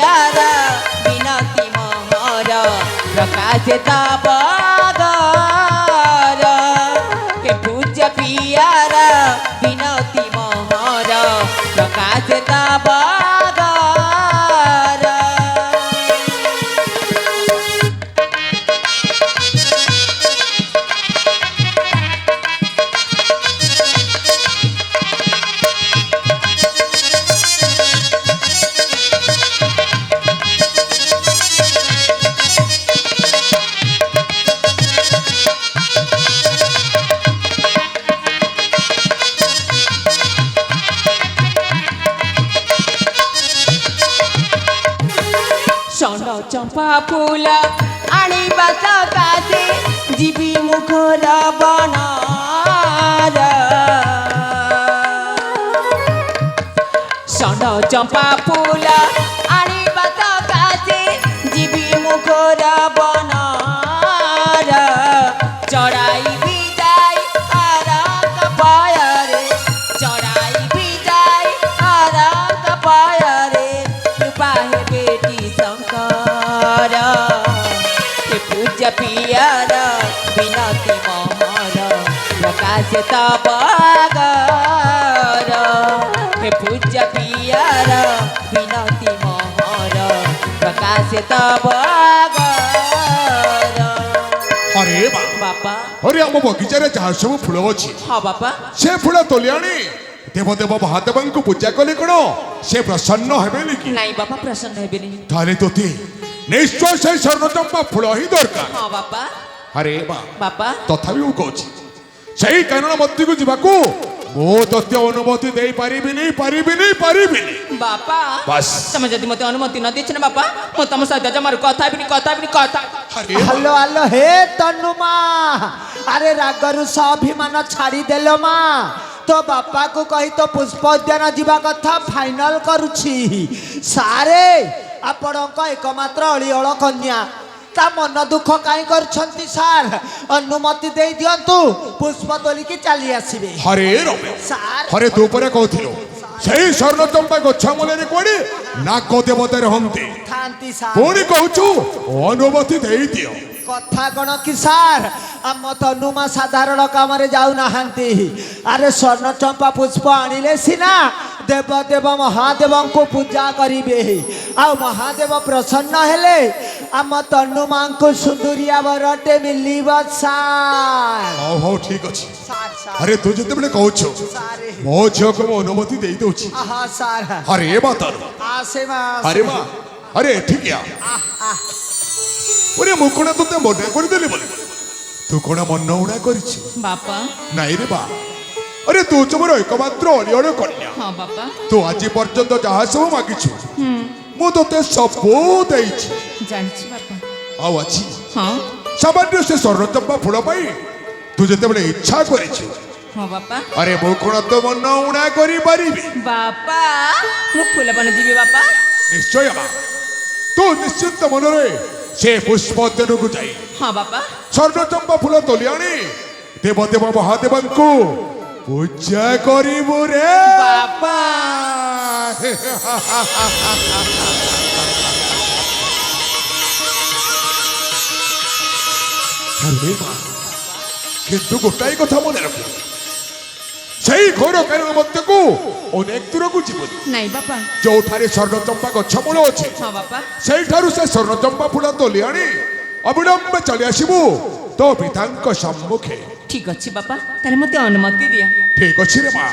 पियार विनती मोहर प्रकाश तब के पूज्य पियार विनती मोहर प्रकाश तब चंपा फूल आनिबा सकाशे जीवी मुखर बनार षण चंपा फूल आनिबा सकाशे जीवी मुखर बनार चढ़ाई भी जाय आरक पायरे चढ़ाई भी जाय आरक पायरे कृपा है बेटी शंकर पूज्य पियार विनती मोहर प्रकाश तब हे पूज्य पियार विनती मोहर प्रकाश तब अरे बापा अरे आम बगीचारे जहाँ सब फूल अच्छी हाँ बापा से फूल तोली आनी देवदेव महादेव को पूजा कले कौन से प्रसन्न हेबेनि कि नहीं बापा प्रसन्न हेबेनि ताले तोते निश्चय से स्वर्णचंपा फूल ही दरकार हाँ बापा अरे बापा तथापि मु कहूँ से कारण मती को जीवा मो तथ्य अनुमति दे पारिबिनी बापा बस तमे जदि मते अनुमति न देछ न बापा मो तम सहित जमार कथा बिनी कथा हेलो हेलो हे तन्नु माँ अरे रागरु स्वाभिमान छाड़ी देलो माँ तो बापा को कही तो पुष्प उद्यान जीवा कथा फाइनल करुछि सारे आपणक एकमात्र अलिअल कन्या ता मन दुख कहीं करछंती सार अनुमति दे दियंतु पुष्प तोलिकी चली आसीबे हरे रमे सार हरे तू परे कहथिलो सही स्वर्णचंपा गछ मूले रे कोडी नाग देवता रहंती थांती सार पुणी कहूछु अनुमति दे दियो कथा कौन कि सार आम तनुमा साधारण काम जाऊ नाहांती अरे स्वर्ण चंपा पुष्प आनिले सिना देवदेव महादेव को पूजा करिबे आ महादेव प्रसन्न हेले आम तनुमा को सुंदरिया वरटे मिलिब सार हो ठीक अछि सार सार अरे तू जते बले कहूछु सारे मो झियो को मो अनुमति दे दोछि आहा सार अरे बातर आसे मा अरे मां अरे ठीक या अरे मु कोन तते मना कर देली बोले तू कोन मन उडा करिछ बापा नाही रे बा अरे तू चमर एकमात्र अलिअल कन्या हाँ बापा तू आज पर्यंत जहाँ सब मागिछु मु तते सब देइछि जानछि बापा आ अछि हाँ सामान्य से स्वर्णचंपा फूल पाई तू जते बले इच्छा करिछु हाँ बापा अरे मु कोन तो मन उडा करि परिबी बापा मु फूल बन जीवी बापा निश्चय बा तू निश्चित मन रे से पुष्प उद्यान को जाई हाँ बापा स्वर्णचंपा फूल तोली आनी देवदेव महादेव को पूजा करिबो रे बापा अरे मां किंतु गोटाई कथा मन रख सही घोर कारण मध्य को अनेक दूर को जीवन नहीं बापा जो ठारे स्वर्णचंपा गछ मूल अछि हाँ बापा सही ठारू से स्वर्णचंपा फूल तोली आनी अविलंब चली आसीबू तो पितांक सम्मुखे ठीक अच्छी बापा तारे मते अनुमति दिया ठीक अछि रे मां